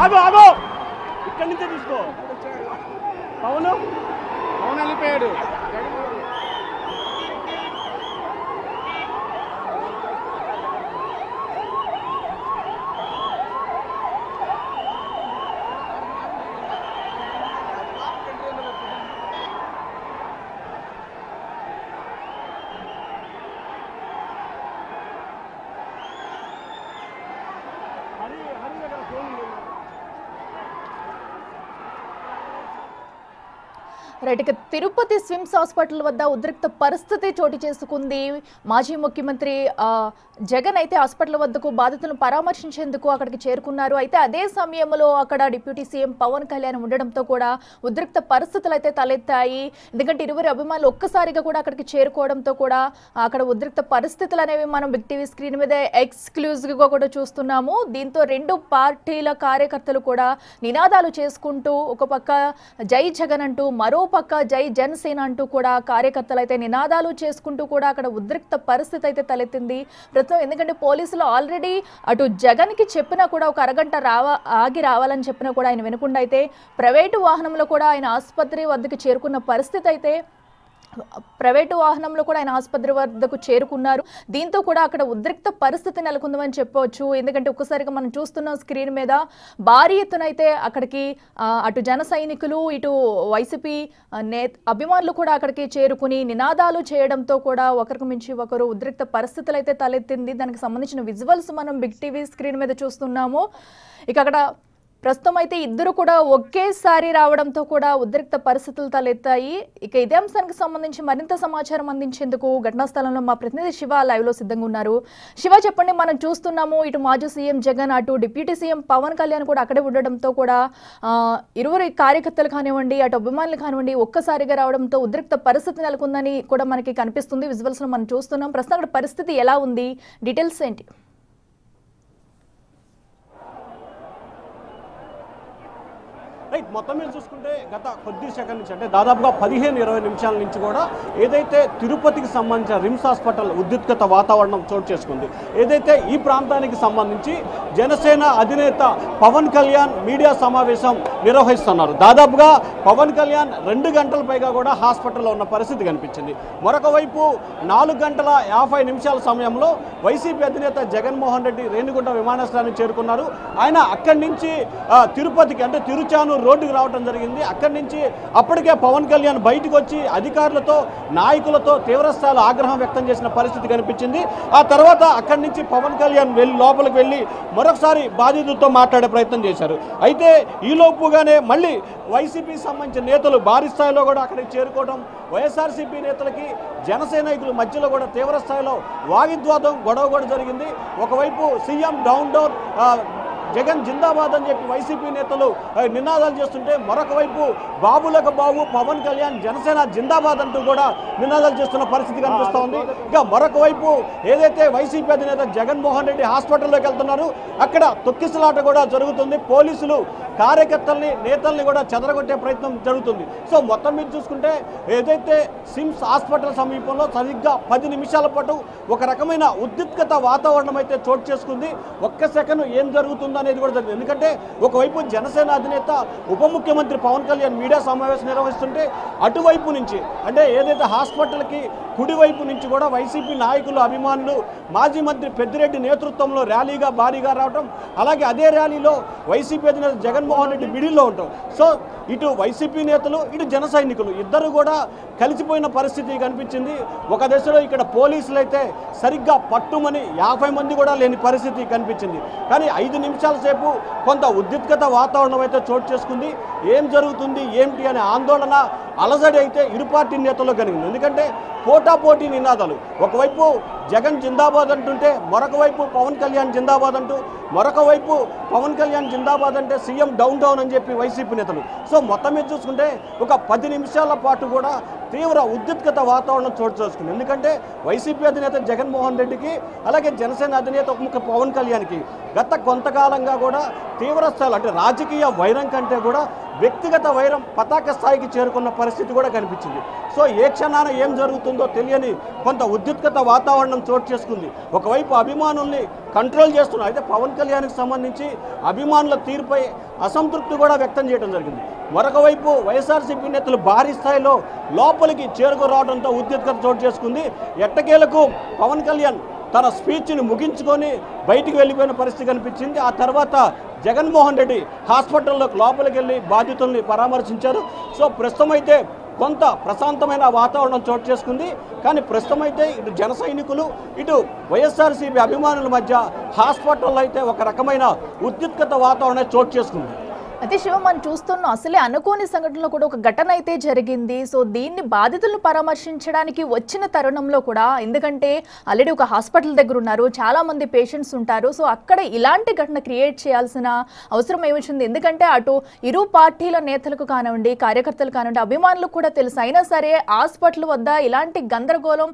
ఆగు ఆగు ఇక్కడి నుంచే తీసుకో. పవన్ వెళ్ళిపోయాడు. రైట్, ఇక తిరుపతి స్విమ్స్ హాస్పిటల్ వద్ద ఉద్రిక్త పరిస్థితి చోటు చేసుకుంది. మాజీ ముఖ్యమంత్రి జగన్ అయితే హాస్పిటల్ వద్దకు బాధితులను పరామర్శించేందుకు అక్కడికి చేరుకున్నారు. అయితే అదే సమయంలో అక్కడ డిప్యూటీ సీఎం పవన్ కళ్యాణ్ ఉండడంతో కూడా ఉద్రిక్త పరిస్థితులు అయితే తలెత్తాయి. ఎందుకంటే ఇరువురు అభిమానులు ఒక్కసారిగా కూడా అక్కడికి చేరుకోవడంతో కూడా అక్కడ ఉద్రిక్త పరిస్థితులు అనేవి మనం బిగ్ టీవీ స్క్రీన్ మీద ఎక్స్క్లూజివ్గా కూడా చూస్తున్నాము. దీంతో రెండు పార్టీల కార్యకర్తలు కూడా నినాదాలు చేసుకుంటూ ఒక పక్క జై జగన్ అంటూ మరో పక్క జై జనసేన అంటూ కూడా కార్యకర్తలు అయితే నినాదాలు చేసుకుంటూ కూడా అక్కడ ఉద్రిక్త పరిస్థితి అయితే తలెత్తింది ప్రస్తుతం. ఎందుకంటే పోలీసులు ఆల్రెడీ అటు జగన్ కి చెప్పినా కూడా ఒక అరగంట ఆగి రావాలని చెప్పినా కూడా ఆయన వినకుండా అయితే ప్రైవేటు వాహనంలో కూడా ఆయన ఆసుపత్రి వద్దకు చేరుకున్న పరిస్థితి అయితే ప్రైవేటు వాహనంలో కూడా ఆయన ఆసుపత్రి వద్దకు చేరుకున్నారు. దీంతో కూడా అక్కడ ఉద్రిక్త పరిస్థితి నెలకొందని చెప్పవచ్చు. ఎందుకంటే ఒక్కసారిగా మనం చూస్తున్న స్క్రీన్ మీద భారీ ఎత్తున అయితే అక్కడికి అటు జన సైనికులు ఇటు వైసీపీ అభిమానులు కూడా అక్కడికి చేరుకుని నినాదాలు చేయడంతో కూడా ఒకరికి మించి ఒకరు ఉద్రిక్త పరిస్థితులు అయితే తలెత్తింది. దానికి సంబంధించిన విజువల్స్ మనం బిగ్ టీవీ స్క్రీన్ మీద చూస్తున్నాము. ఇక అక్కడ ప్రస్తుతం అయితే ఇద్దరు కూడా ఒకేసారి రావడంతో కూడా ఉద్రిక్త పరిస్థితులు తలెత్తాయి. ఇక ఇదే అంశానికి సంబంధించి మరింత సమాచారం అందించేందుకు ఘటనా స్థలంలో మా ప్రతినిధి శివ లైవ్ లో సిద్ధంగా ఉన్నారు. శివ, చెప్పండి, మనం చూస్తున్నాము ఇటు మాజీ సీఎం జగన్ అటు డిప్యూటీ సీఎం పవన్ కళ్యాణ్ కూడా అక్కడే ఉండడంతో కూడా ఇరువురు కార్యకర్తలు కానివ్వండి అటు అభిమానులు కానివ్వండి ఒక్కసారిగా రావడంతో ఉద్రిక్త పరిస్థితి నెలకొందని కూడా మనకి కనిపిస్తుంది. విజువల్స్ లో మనం చూస్తున్నాం. ప్రస్తుతం అక్కడ పరిస్థితి ఎలా ఉంది, డీటెయిల్స్ ఏంటి? రైట్, మొత్తం మీద చూసుకుంటే గత కొద్ది సెకండ్ నుంచి అంటే దాదాపుగా 15-20 నిమిషాల నుంచి కూడా ఏదైతే తిరుపతికి సంబంధించిన రిమ్స్ హాస్పిటల్ ఉద్రిక్తత వాతావరణం చోటు చేసుకుంది. ఏదైతే ఈ ప్రాంతానికి సంబంధించి జనసేన అధినేత పవన్ కళ్యాణ్ మీడియా సమావేశం నిర్వహిస్తున్నారు. దాదాపుగా పవన్ కళ్యాణ్ 2 గంటల పైగా కూడా హాస్పిటల్లో ఉన్న పరిస్థితి కనిపించింది. మరొక వైపు 4 గంటల 50 నిమిషాల సమయంలో వైసీపీ అధినేత జగన్మోహన్ రెడ్డి రేణిగుంట విమానాశ్రయానికి చేరుకున్నారు. ఆయన అక్కడి నుంచి తిరుపతికి అంటే తిరుచానూరు రోడ్డుకు రావడం జరిగింది. అక్కడి నుంచి అప్పటికే పవన్ కళ్యాణ్ బయటకు వచ్చి అధికారులతో నాయకులతో తీవ్రస్థాయిలో ఆగ్రహం వ్యక్తం చేసిన పరిస్థితి కనిపించింది. ఆ తర్వాత అక్కడి నుంచి పవన్ కళ్యాణ్ లోపలికి వెళ్ళి మరొకసారి బాధితులతో మాట్లాడే ప్రయత్నం చేశారు. అయితే ఈలోపుగానే మళ్ళీ వైసీపీకి సంబంధించిన నేతలు భారీ స్థాయిలో కూడా అక్కడికి చేరుకోవడం, వైఎస్ఆర్సీపీ నేతలకి జనసేనాయకుల మధ్యలో కూడా తీవ్ర స్థాయిలో వాగ్వివాదం గొడవ కూడా జరిగింది. ఒకవైపు సీఎం డౌన్ జగన్ జిందాబాద్ అని చెప్పి వైసీపీ నేతలు నినాదాలు చేస్తుంటే మరొక వైపు బాబులకు బాబు పవన్ కళ్యాణ్ జనసేన జిందాబాద్ అంటూ కూడా నినాదాలు చేస్తున్న పరిస్థితి కనిపిస్తూ ఉంది. ఇక మరొక వైపు ఏదైతే వైసీపీ అధినేత జగన్మోహన్ రెడ్డి హాస్పిటల్లోకి వెళ్తున్నారు, అక్కడ తొక్కిసలాట కూడా జరుగుతుంది. పోలీసులు కార్యకర్తల్ని నేతల్ని కూడా చెదరగొట్టే ప్రయత్నం జరుగుతుంది. సో మొత్తం మీద చూసుకుంటే ఏదైతే సిమ్స్ హాస్పిటల్ సమీపంలో సరిగ్గా 10 నిమిషాల పాటు ఒక రకమైన ఉద్రిక్తత వాతావరణం అయితే చోటు చేసుకుంది. ఒక్క సెకండ్ ఏం జరుగుతుందో అనేది కూడా జరిగింది. ఎందుకంటే ఒకవైపు జనసేన అధినేత ఉప ముఖ్యమంత్రి పవన్ కళ్యాణ్ మీడియా సమావేశం నిర్వహిస్తుంటే అటువైపు నుంచి అంటే ఏదైతే హాస్పిటల్కి కుడివైపు నుంచి కూడా వైసీపీ నాయకులు అభిమానులు మాజీ మంత్రి పెద్దిరెడ్డి నేతృత్వంలో ర్యాలీగా భారీగా రావడం, అలాగే అదే ర్యాలీలో వైసీపీ అధినేత జగన్మోహన్ రెడ్డి మిడిల్లో ఉంటాం. సో ఇటు వైసీపీ నేతలు ఇటు జన సైనికులు ఇద్దరు కూడా కలిసిపోయిన పరిస్థితి కనిపించింది. ఒక దశలో ఇక్కడ పోలీసులు అయితే సరిగ్గా పట్టుమని 50 మంది కూడా లేని పరిస్థితి కనిపించింది. కానీ 5 నిమిషాల సేపు కొంత ఉద్రిక్తత వాతావరణం అయితే చోటు చేసుకుంది. ఏం జరుగుతుంది ఏమిటి అనే ఆందోళన అలజడి అయితే ఇరు పార్టీ నేతల్లో కలిగింది. ఎందుకంటే పోటాపోటీ నినాదాలు, ఒకవైపు జగన్ జిందాబాద్ అంటుంటే మరొక వైపు పవన్ కళ్యాణ్ జిందాబాద్ అంటూ, మరొక వైపు పవన్ కళ్యాణ్ జిందాబాద్ అంటే సీఎం డౌన్ అని చెప్పి వైసీపీ నేతలు. సో మొత్తం మీద చూసుకుంటే ఒక 10 నిమిషాల పాటు కూడా తీవ్ర ఉద్రిక్తత వాతావరణం చోటు చేసుకుంది. ఎందుకంటే వైసీపీ అధినేత జగన్మోహన్ రెడ్డికి అలాగే జనసేన అధినేత పవన్ కళ్యాణ్కి గత కొంతకాలంగా కూడా తీవ్ర స్థాయిలో అంటే రాజకీయ వైరం కంటే కూడా వ్యక్తిగత వైరం పతాక స్థాయికి చేరుకున్న పరిస్థితి కూడా కనిపించింది. సో ఏ క్షణాన ఏం జరుగుతుందో తెలియని కొంత ఉద్రిక్తత వాతావరణం చోటు చేసుకుంది. ఒకవైపు అభిమానుల్ని కంట్రోల్ చేస్తున్నారు, అయితే పవన్ కళ్యాణ్కి సంబంధించి అభిమానుల తీరుపై అసంతృప్తి కూడా వ్యక్తం చేయడం జరిగింది. మరొక వైపు వైఎస్ఆర్సీపీ నేతలు భారీ స్థాయిలో లోపలికి చేరుకురావడంతో ఉద్రిక్తత చోటు చేసుకుంది. ఎట్టకేలకు పవన్ కళ్యాణ్ తన స్పీచ్ని ముగించుకొని బయటికి వెళ్ళిపోయిన పరిస్థితి కనిపించింది. ఆ తర్వాత జగన్మోహన్ రెడ్డి హాస్పిటల్లోకి లోపలికి వెళ్ళి బాధితుల్ని పరామర్శించారు. సో ప్రస్తుతం అయితే కొంత ప్రశాంతమైన వాతావరణం చోటు చేసుకుంది. కానీ ప్రస్తుతం అయితే ఇటు జన సైనికులు ఇటు వైఎస్ఆర్సీపీ అభిమానుల మధ్య హాస్పిటల్లో అయితే ఒక రకమైన ఉద్రిక్తత వాతావరణం చోటు చేసుకుంది. అయితే శివ మనం చూస్తున్నాం అసలే అనుకోని సంఘటనలో కూడా ఒక ఘటన అయితే జరిగింది. సో దీన్ని బాధితులను పరామర్శించడానికి వచ్చిన తరుణంలో కూడా, ఎందుకంటే ఆల్రెడీ ఒక హాస్పిటల్ దగ్గర ఉన్నారు, చాలా మంది పేషెంట్స్ ఉంటారు. సో అక్కడ ఇలాంటి ఘటన క్రియేట్ చేయాల్సిన అవసరం ఏమొచ్చింది? ఎందుకంటే అటు ఇరు పార్టీల నేతలకు కానివ్వండి, కార్యకర్తలు కానివ్వండి, అభిమానులకు కూడా తెలుసు. అయినా సరే హాస్పిటల్ వద్ద ఇలాంటి గందరగోళం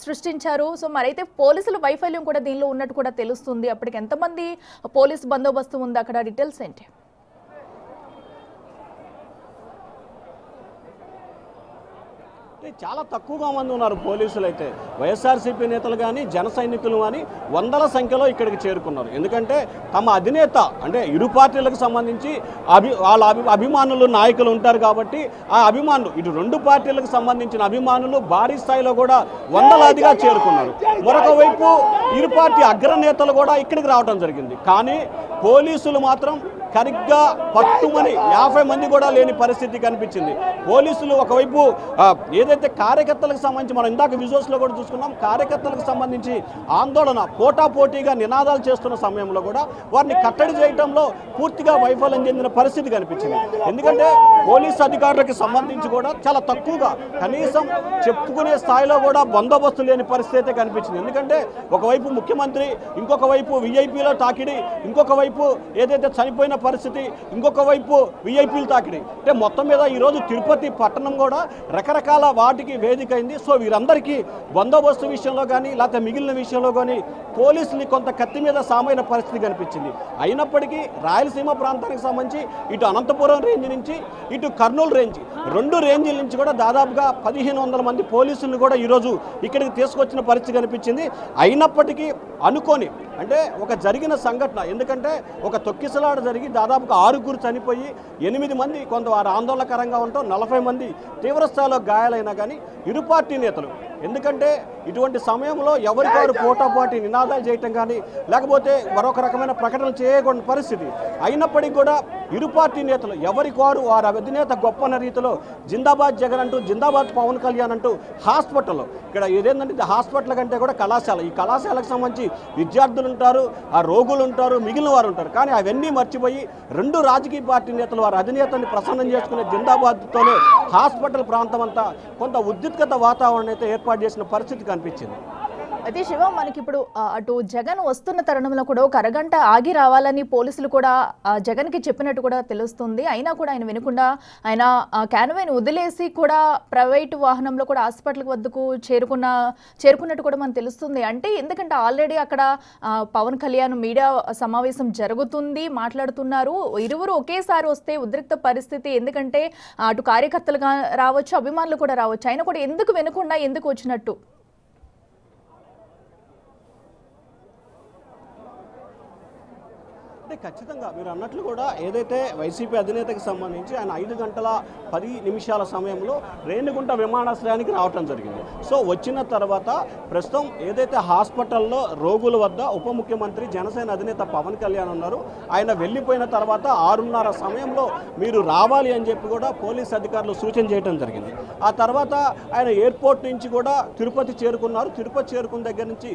సృష్టించారు. సో మరైతే పోలీసుల వైఫల్యం కూడా దీనిలో ఉన్నట్టు కూడా తెలుస్తుంది. అప్పటికి ఎంతమంది పోలీసు బందోబస్తు ఉంది అక్కడ? డీటెయిల్స్ ఏంటి? చాలా తక్కువగా మంది ఉన్నారు పోలీసులు. అయితే వైఎస్ఆర్సీపీ నేతలు కానీ జన సైనికులు కానీ వందల సంఖ్యలో ఇక్కడికి చేరుకున్నారు. ఎందుకంటే తమ అధినేత అంటే ఇరు పార్టీలకు సంబంధించి వాళ్ళ అభిమానులు నాయకులు ఉంటారు కాబట్టి ఆ అభిమానులు ఇటు రెండు పార్టీలకు సంబంధించిన అభిమానులు భారీ స్థాయిలో కూడా వందలాదిగా చేరుకున్నారు. మరొక వైపు ఇరు పార్టీ అగ్రనేతలు కూడా ఇక్కడికి రావడం జరిగింది. కానీ పోలీసులు మాత్రం సరిగ్గా పట్టుమని 50 మంది కూడా లేని పరిస్థితి కనిపించింది. పోలీసులు ఒకవైపు ఏదైతే కార్యకర్తలకు సంబంధించి మనం ఇందాక విజువల్స్లో కూడా చూసుకున్నాం, కార్యకర్తలకు సంబంధించి ఆందోళన పోటాపోటీగా నినాదాలు చేస్తున్న సమయంలో కూడా వారిని కట్టడి చేయడంలో పూర్తిగా వైఫల్యం చెందిన పరిస్థితి కనిపించింది. ఎందుకంటే పోలీసు అధికారులకు సంబంధించి కూడా చాలా తక్కువగా, కనీసం చెప్పుకునే స్థాయిలో కూడా బందోబస్తు లేని పరిస్థితి అయితే కనిపించింది. ఎందుకంటే ఒకవైపు ముఖ్యమంత్రి, ఇంకొక వైపు విఐపీలో తాకిడి, ఇంకొక వైపు ఏదైతే చనిపోయిన పరిస్థితి, ఇంకొక వైపు విఐపీలు తాకిడి. అంటే మొత్తం మీద ఈరోజు తిరుపతి పట్టణం కూడా రకరకాల వాటికి వేదిక అయింది. సో వీరందరికీ బందోబస్తు విషయంలో కానీ లేకపోతే మిగిలిన విషయంలో కానీ పోలీసులు కొంత కత్తి మీద సామైన పరిస్థితి కనిపించింది. అయినప్పటికీ రాయలసీమ ప్రాంతానికి సంబంధించి ఇటు అనంతపురం రేంజ్ నుంచి ఇటు కర్నూలు రేంజ్, రెండు రేంజ్ల నుంచి కూడా దాదాపుగా 1500 మంది పోలీసులను కూడా ఈరోజు ఇక్కడికి తీసుకొచ్చిన పరిస్థితి కనిపించింది. అయినప్పటికీ అనుకోని అంటే ఒక జరిగిన సంఘటన, ఎందుకంటే ఒక తొక్కిసలాట జరిగి దాదాపుగా 6 చనిపోయి 8 మంది కొంత వారు ఆందోళనకరంగా ఉంటాం, 40 మంది తీవ్రస్థాయిలో గాయాలైనా కానీ ఇరు పార్టీ నేతలు, ఎందుకంటే ఇటువంటి సమయంలో ఎవరికారు పోటాపోటీ నినాదాలు చేయటం కానీ లేకపోతే మరొక రకమైన ప్రకటనలు చేయకూడని పరిస్థితి. అయినప్పటికీ కూడా ఇరు పార్టీ నేతలు ఎవరికారు వారి అధినేత గొప్ప రీతిలో జిందాబాద్ జగన్ అంటూ, జిందాబాద్ పవన్ కళ్యాణ్ అంటూ హాస్పిటల్లో, ఇక్కడ ఏదేంటంటే హాస్పిటల్ కంటే కూడా కళాశాల, ఈ కళాశాలకు సంబంధించి విద్యార్థులు ఉంటారు, ఆ రోగులు ఉంటారు, మిగిలిన వారు ఉంటారు. కానీ అవన్నీ మర్చిపోయి రెండు రాజకీయ పార్టీ నేతలు వారి అధినేతని ప్రసన్నం చేసుకునే జిందాబాద్తోనే హాస్పిటల్ ప్రాంతం అంతా కొంత ఉద్రిక్తత వాతావరణం అయితే ఏర్పాటు చేసిన పరిస్థితి కనిపించింది. అయితే శివ మనకి ఇప్పుడు అటు జగన్ వస్తున్న తరుణంలో కూడా ఒక అరగంట ఆగి రావాలని పోలీసులు కూడా జగన్కి చెప్పినట్టు కూడా తెలుస్తుంది. అయినా కూడా ఆయన వినకుండా ఆయన క్యాన్వేని వదిలేసి కూడా ప్రైవేటు వాహనంలో కూడా హాస్పిటల్ వద్దకు చేరుకున్నట్టు కూడా మనకు తెలుస్తుంది. అంటే ఎందుకంటే ఆల్రెడీ అక్కడ పవన్ కళ్యాణ్ మీడియా సమావేశం జరుగుతుంది, మాట్లాడుతున్నారు. ఇరువురు ఒకేసారి వస్తే ఉద్రిక్త పరిస్థితి, ఎందుకంటే అటు కార్యకర్తలుగా రావచ్చు, అభిమానులు కూడా రావచ్చు. అయినా కూడా ఎందుకు వినకుండా ఎందుకు వచ్చినట్టు? అంటే ఖచ్చితంగా మీరు అన్నట్లు కూడా ఏదైతే వైసీపీ అధినేతకి సంబంధించి ఆయన 5 గంటల 10 నిమిషాల సమయంలో రేణిగుంట విమానాశ్రయానికి రావటం జరిగింది. సో వచ్చిన తర్వాత ప్రస్తుతం ఏదైతే హాస్పిటల్లో రోగుల వద్ద ఉప ముఖ్యమంత్రి జనసేన అధినేత పవన్ కళ్యాణ్ ఉన్నారు. ఆయన వెళ్ళిపోయిన తర్వాత 6:30 సమయంలో మీరు రావాలి అని చెప్పి కూడా పోలీస్ అధికారులు సూచన చేయడం జరిగింది. ఆ తర్వాత ఆయన ఎయిర్పోర్ట్ నుంచి కూడా తిరుపతి చేరుకున్నారు. తిరుపతి చేరుకున్న దగ్గర నుంచి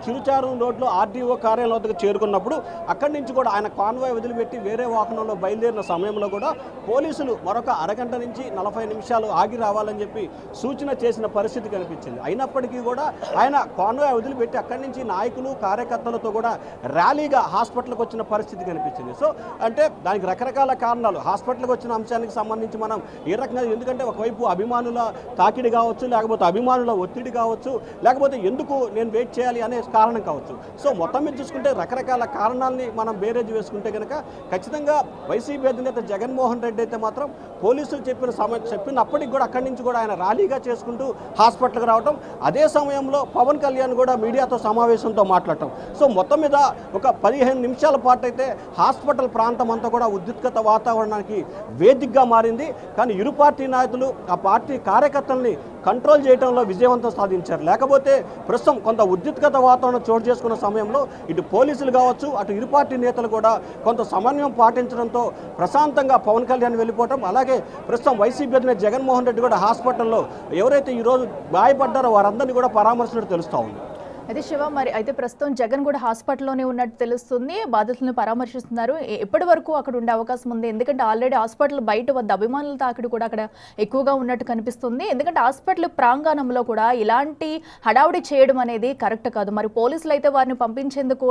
చిరుచారం రోడ్లో ఆర్డీఓ కార్యాలయం వద్దకు చేరుకున్నప్పుడు అక్కడి నుంచి కూడా ఆయన కాన్వాయ్ వదిలిపెట్టి వేరే వాహనంలో బయలుదేరిన సమయంలో కూడా పోలీసులు మరొక అరగంట నుంచి 40 నిమిషాలు ఆగి రావాలని చెప్పి సూచన చేసిన పరిస్థితి కనిపించింది. అయినప్పటికీ కూడా ఆయన కాన్వాయ్ వదిలిపెట్టి అక్కడి నుంచి నాయకులు కార్యకర్తలతో కూడా ర్యాలీగా హాస్పిటల్కి వచ్చిన పరిస్థితి కనిపించింది. సో అంటే దానికి రకరకాల కారణాలు, హాస్పిటల్కి వచ్చిన అంశానికి సంబంధించి మనం ఏ రకంగా, ఎందుకంటే ఒకవైపు అభిమానుల తాకిడి కావచ్చు, లేకపోతే అభిమానుల ఒత్తిడి కావచ్చు, లేకపోతే ఎందుకు నేను వెయిట్ చేయాలి అనే కారణం కావచ్చు. సో మొత్తం మీద చూసుకుంటే రకరకాల కారణాలని మనం బేరేజ్ వేసుకుంటే కనుక ఖచ్చితంగా వైసీపీ అధినేత జగన్మోహన్ రెడ్డి అయితే మాత్రం పోలీసులు చెప్పినప్పటికి కూడా అక్కడి నుంచి కూడా ఆయన ర్యాలీగా చేసుకుంటూ హాస్పిటల్కి రావడం, అదే సమయంలో పవన్ కళ్యాణ్ కూడా మీడియాతో సమావేశంతో మాట్లాడటం. సో మొత్తం మీద ఒక 15 నిమిషాల పాటు అయితే హాస్పిటల్ ప్రాంతం అంతా కూడా ఉద్రిక్తత వాతావరణానికి వేదికగా మారింది. కానీ ఇరు పార్టీ నాయకులు ఆ పార్టీ కార్యకర్తల్ని కంట్రోల్ చేయడంలో విజయవంతం సాధించారు. లేకపోతే ప్రస్తుతం కొంత ఉద్రిక్తత వాతావరణం చోటు చేసుకున్న సమయంలో ఇటు పోలీసులు కావచ్చు, అటు ఇరు పార్టీ నేతలు కూడా కొంత సమన్వయం పాటించడంతో ప్రశాంతంగా పవన్ కళ్యాణ్ వెళ్ళిపోవటం, అలాగే ప్రస్తుతం వైసీపీ అధినేత జగన్మోహన్ రెడ్డి కూడా హాస్పిటల్లో ఎవరైతే ఈరోజు గాయపడ్డారో వారందరినీ కూడా పరామర్శించినట్టు తెలుస్తూ ఉంది. అయితే శివ, మరి అయితే ప్రస్తుతం జగన్ కూడా హాస్పిటల్లోనే ఉన్నట్టు తెలుస్తుంది, బాధితులను పరామర్శిస్తున్నారు. ఎప్పటి వరకు అక్కడ ఉండే అవకాశం ఉంది? ఎందుకంటే ఆల్రెడీ హాస్పిటల్ బయట వద్ద అభిమానుల తాకిడి కూడా అక్కడ ఎక్కువగా ఉన్నట్టు కనిపిస్తుంది. ఎందుకంటే హాస్పిటల్ ప్రాంగణంలో కూడా ఇలాంటి హడావుడి చేయడం అనేది కరెక్ట్ కాదు. మరి పోలీసులు అయితే వారిని పంపించేందుకు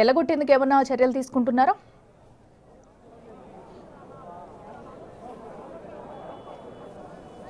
వెలగొట్టేందుకు ఏమైనా చర్యలు తీసుకుంటున్నారా?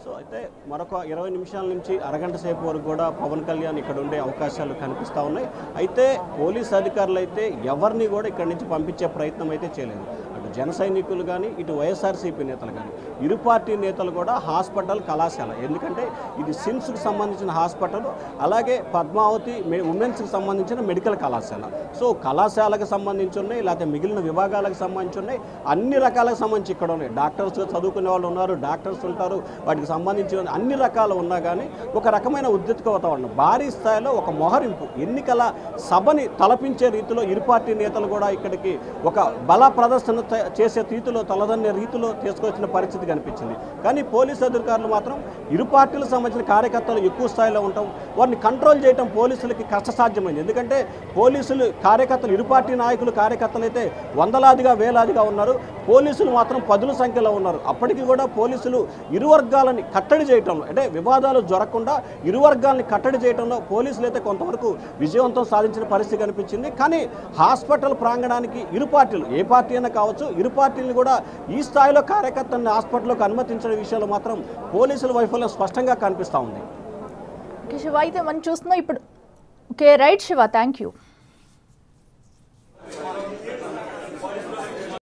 సో అయితే మరొక 20 నిమిషాల నుంచి అరగంట సేపు వరకు కూడా పవన్ కళ్యాణ్ ఇక్కడ ఉండే అవకాశాలు కనిపిస్తూ ఉన్నాయి. అయితే పోలీస్ అధికారులు అయితే ఎవరిని కూడా ఇక్కడి నుంచి పంపించే ప్రయత్నం అయితే చేయలేదు. అటు జన సైనికులు కానీ, ఇటు వైఎస్ఆర్సీపీ నేతలు కానీ, ఇరు పార్టీ నేతలు కూడా హాస్పిటల్ కళాశాల, ఎందుకంటే ఇది సిమ్స్కి సంబంధించిన హాస్పిటల్, అలాగే పద్మావతి ఉమెన్స్కి సంబంధించిన మెడికల్ కళాశాల. సో కళాశాలకు సంబంధించి ఉన్నాయి, లేకపోతే మిగిలిన విభాగాలకు సంబంధించి ఉన్నాయి, అన్ని రకాలకు సంబంధించి ఇక్కడ ఉన్నాయి. డాక్టర్స్ చదువుకునే వాళ్ళు ఉన్నారు, డాక్టర్స్ ఉంటారు, వాటికి సంబంధించి అన్ని రకాలు ఉన్నా కానీ ఒక రకమైన ఉద్రిక్త వాతావరణం, భారీ స్థాయిలో ఒక మొహరింపు, ఎన్నికల సభని తలపించే రీతిలో ఇరు పార్టీ నేతలు కూడా ఇక్కడికి ఒక బల ప్రదర్శన చేసే రీతిలో, తలదన్నే రీతిలో తీసుకొచ్చిన పరిస్థితి కనిపించింది. కానీ పోలీసు అధికారులు మాత్రం ఇరు పార్టీలకు సంబంధించిన కార్యకర్తలు ఎక్కువ స్థాయిలో ఉంటాం, వారిని కంట్రోల్ చేయడం పోలీసులకి కష్టసాధ్యమైంది. ఎందుకంటే పోలీసులు కార్యకర్తలు, ఇరు పార్టీ నాయకులు కార్యకర్తలు అయితే వందలాదిగా వేలాదిగా ఉన్నారు, పోలీసులు మాత్రం పదుల సంఖ్యలో ఉన్నారు. అప్పటికి కూడా పోలీసులు ఇరు వర్గాలని కట్టడి చేయటంలో, అంటే వివాదాలు జరగకుండా ఇరు వర్గాలని కట్టడి చేయడంలో పోలీసులు అయితే కొంతవరకు విజయవంతం సాధించిన పరిస్థితి కనిపించింది. కానీ హాస్పిటల్ ప్రాంగణానికి ఇరు పార్టీలు, ఏ పార్టీ అయినా కావచ్చు, ఇరు పార్టీలను కూడా ఈ స్థాయిలో కార్యకర్తలను హాస్పిటల్లోకి అనుమతించడం విషయంలో మాత్రం పోలీసుల వైఫల్యం స్పష్టంగా కనిపిస్తూ ఉంది. శివ, అయితే మనం చూస్తున్నాం ఇప్పుడు. Okay, right Shiva, thank you.